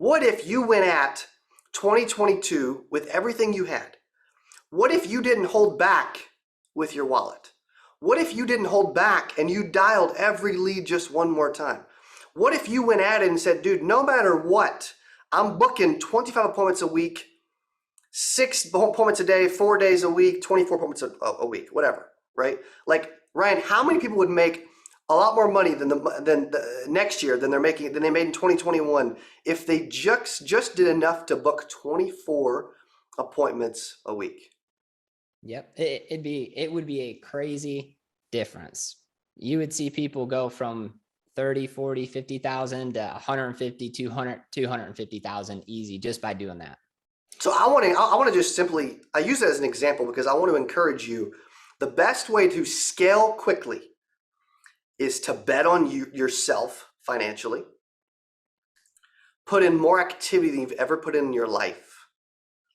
What if you went at 2022 with everything you had? What if you didn't hold back with your wallet? What if you didn't hold back and you dialed every lead just one more time? What if you went at it and said, dude, no matter what, I'm booking 25 appointments a week, 6 appointments a day, 4 days a week, 24 appointments a week, whatever, right? Like, Ryan, how many people would make a lot more money than the next year than they made in 2021 if they just did enough to book 24 appointments a week? Yep. It would be a crazy difference. You would see people go from 30, 40, 50,000 to 150, 200, 250,000 easy just by doing that. So I want to just simply, I use it as an example because I want to encourage you. The best way to scale quickly is to bet on yourself financially, put in more activity than you've ever put in your life.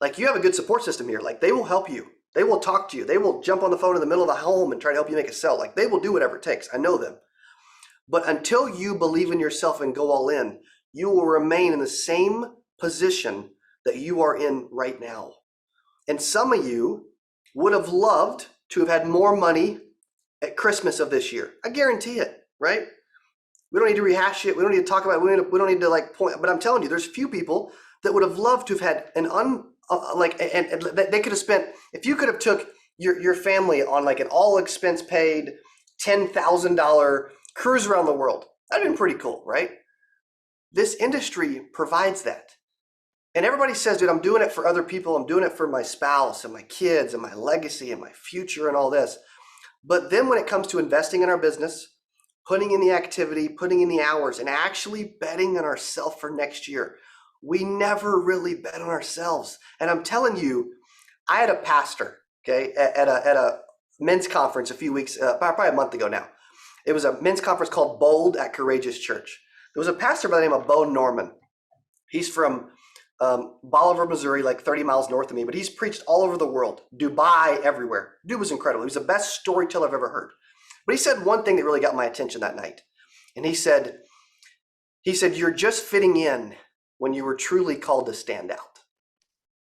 Like, you have a good support system here. Like, they will help you. They will talk to you. They will jump on the phone in the middle of the home and try to help you make a sell. Like, they will do whatever it takes. I know them. But until you believe in yourself and go all in, you will remain in the same position that you are in right now. And some of you would have loved to have had more money at Christmas of this year. I guarantee it, right? We don't need to rehash it. We don't need to talk about it. We don't need to like point, but I'm telling you, there's few people that would have loved to have had an and they could have spent, if you could have took your family on like an all expense paid $10,000 cruise around the world. That'd been pretty cool, right? This industry provides that. And everybody says, dude, I'm doing it for other people. I'm doing it for my spouse and my kids and my legacy and my future and all this. But then when it comes to investing in our business, putting in the activity, putting in the hours, and actually betting on ourselves for next year, we never really bet on ourselves. And I'm telling you, I had a pastor, okay, at a men's conference a few weeks, probably a month ago now. It was a men's conference called Bold at Courageous Church. There was a pastor by the name of Bo Norman. He's from Bolivar, Missouri, like 30 miles north of me, but he's preached all over the world, Dubai, everywhere. Dude was incredible. He was the best storyteller I've ever heard. But he said one thing that really got my attention that night. And he said, you're just fitting in when you were truly called to stand out.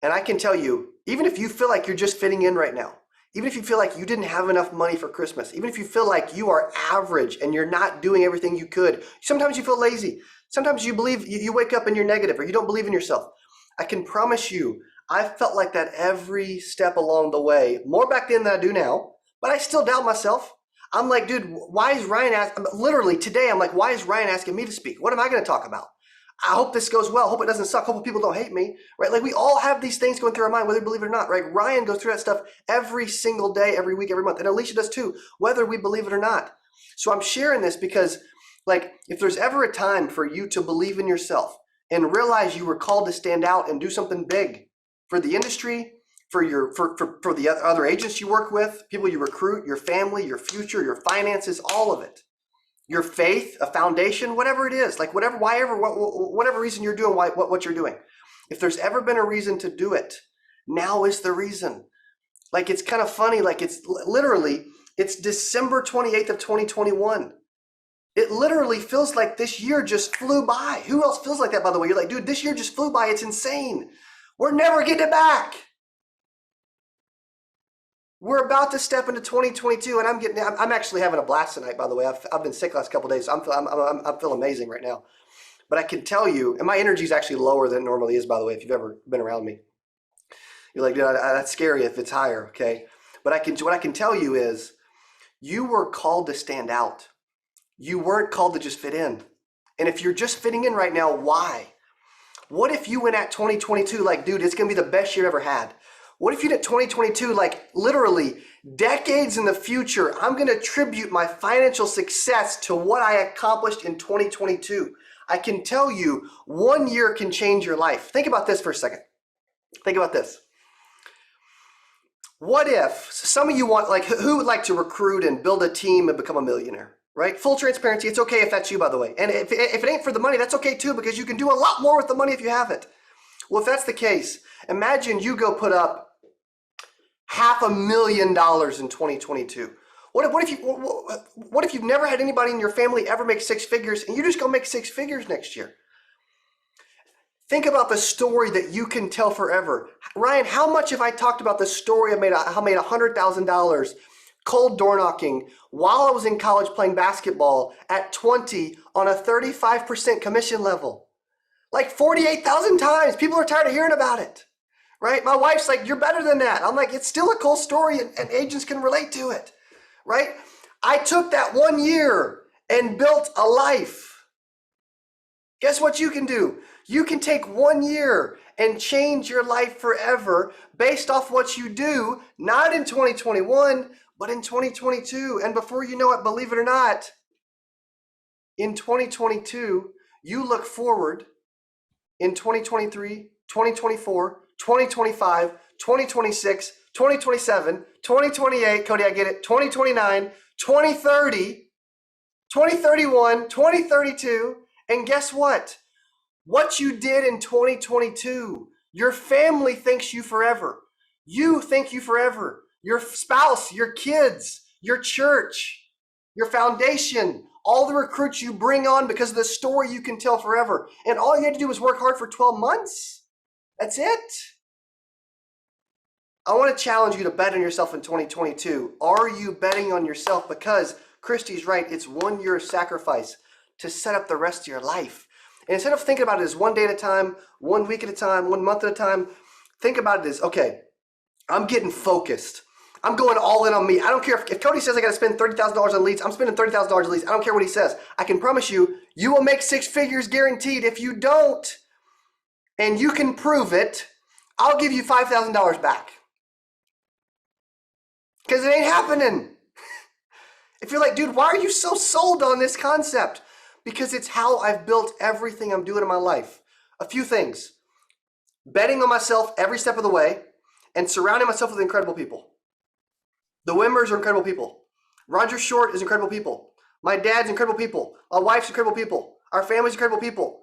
And I can tell you, even if you feel like you're just fitting in right now, even if you feel like you didn't have enough money for Christmas, even if you feel like you are average and you're not doing everything you could, sometimes you feel lazy. Sometimes you believe you wake up and you're negative or you don't believe in yourself. I can promise you, I felt like that every step along the way, more back then than I do now, but I still doubt myself. I'm like, dude, why is Ryan asking? Literally today, I'm like, why is Ryan asking me to speak? What am I going to talk about? I hope this goes well. Hope it doesn't suck. Hope people don't hate me, right? Like, we all have these things going through our mind, whether we believe it or not, right? Ryan goes through that stuff every single day, every week, every month. And Alicia does too, whether we believe it or not. So I'm sharing this because, like, if there's ever a time for you to believe in yourself and realize you were called to stand out and do something big for the industry, for the other agents you work with, people you recruit, your family, your future, your finances, all of it. Your faith, a foundation, whatever it is, like whatever reason you're doing what you're doing. If there's ever been a reason to do it, now is the reason. Like, it's kind of funny, like it's December 28th of 2021. It literally feels like this year just flew by. Who else feels like that, by the way? You're like, dude, this year just flew by. It's insane. We're never getting it back. We're about to step into 2022, and I'm actually having a blast tonight, by the way. I've been sick the last couple of days, so I feel amazing right now. But I can tell you, and my energy is actually lower than it normally is, by the way, if you've ever been around me. You're like, dude, that's scary if it's higher, okay? But what I can tell you is, you were called to stand out. You weren't called to just fit in. And if you're just fitting in right now, why? What if you went at 2022 like, dude, it's going to be the best year ever had? What if you did 2022, like literally decades in the future, I'm going to attribute my financial success to what I accomplished in 2022. I can tell you, 1 year can change your life. Think about this for a second. Think about this. What if some of you want, like, who would like to recruit and build a team and become a millionaire, right? Full transparency. It's okay if that's you, by the way. And if it ain't for the money, that's okay too, because you can do a lot more with the money if you have it. Well, if that's the case, imagine you go put up $500,000 in 2022. What if you've never had anybody in your family ever make 6 figures and you just go make 6 figures next year? Think about the story that you can tell forever. Ryan, how much have I talked about the story I made $100,000 cold door knocking while I was in college playing basketball at 20 on a 35% commission level? Like 48,000 times. People are tired of hearing about it, right? My wife's like, you're better than that. I'm like, it's still a cool story and agents can relate to it, right? I took that 1 year and built a life. Guess what you can do? You can take 1 year and change your life forever based off what you do, not in 2021, but in 2022. And before you know it, believe it or not, in 2022, you look forward in 2023, 2024, 2025, 2026, 2027, 2028, Cody, I get it, 2029, 2030, 2031, 2032, and guess what? What you did in 2022, your family thanks you forever. You thank you forever. Your spouse, your kids, your church, your foundation, all the recruits you bring on because of the story you can tell forever. And all you had to do was work hard for 12 months. That's it. I want to challenge you to bet on yourself in 2022. Are you betting on yourself? Because Christy's right, it's 1 year of sacrifice to set up the rest of your life. And instead of thinking about it as 1 day at a time, 1 week at a time, 1 month at a time, think about it as, okay, I'm getting focused. I'm going all in on me. I don't care if Cody says I got to spend $30,000 on leads. I'm spending $30,000 on leads. I don't care what he says. I can promise you, you will make 6 figures guaranteed. If you don't, and you can prove it, I'll give you $5,000 back. Because it ain't happening. If you're like, dude, why are you so sold on this concept? Because it's how I've built everything I'm doing in my life. A few things. Betting on myself every step of the way and surrounding myself with incredible people. The Wimmers are incredible people. Roger Short is incredible people. My dad's incredible people. My wife's incredible people. Our family's incredible people.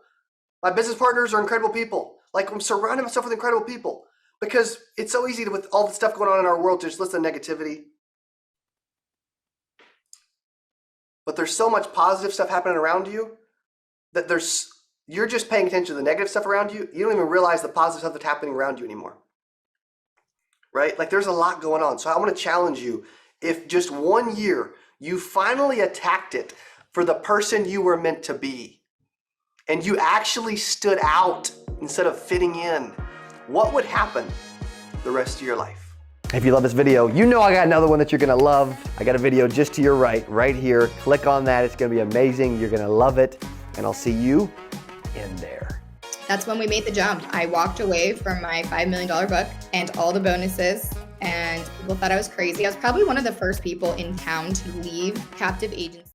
My business partners are incredible people. Like, I'm surrounding myself with incredible people because it's so easy to, with all the stuff going on in our world, to just listen to negativity. But there's so much positive stuff happening around you that you're just paying attention to the negative stuff around you. You don't even realize the positive stuff that's happening around you anymore. Right? Like, there's a lot going on. So I want to challenge you. If just 1 year you finally attacked it for the person you were meant to be, and you actually stood out instead of fitting in, what would happen the rest of your life? If you love this video, you know I got another one that you're gonna love. I got a video just to your right here. Click on that, it's gonna be amazing. You're gonna love it, and I'll see you in there. That's when we made the jump. I walked away from my $5 million book and all the bonuses, and people thought I was crazy. I was probably one of the first people in town to leave captive agency.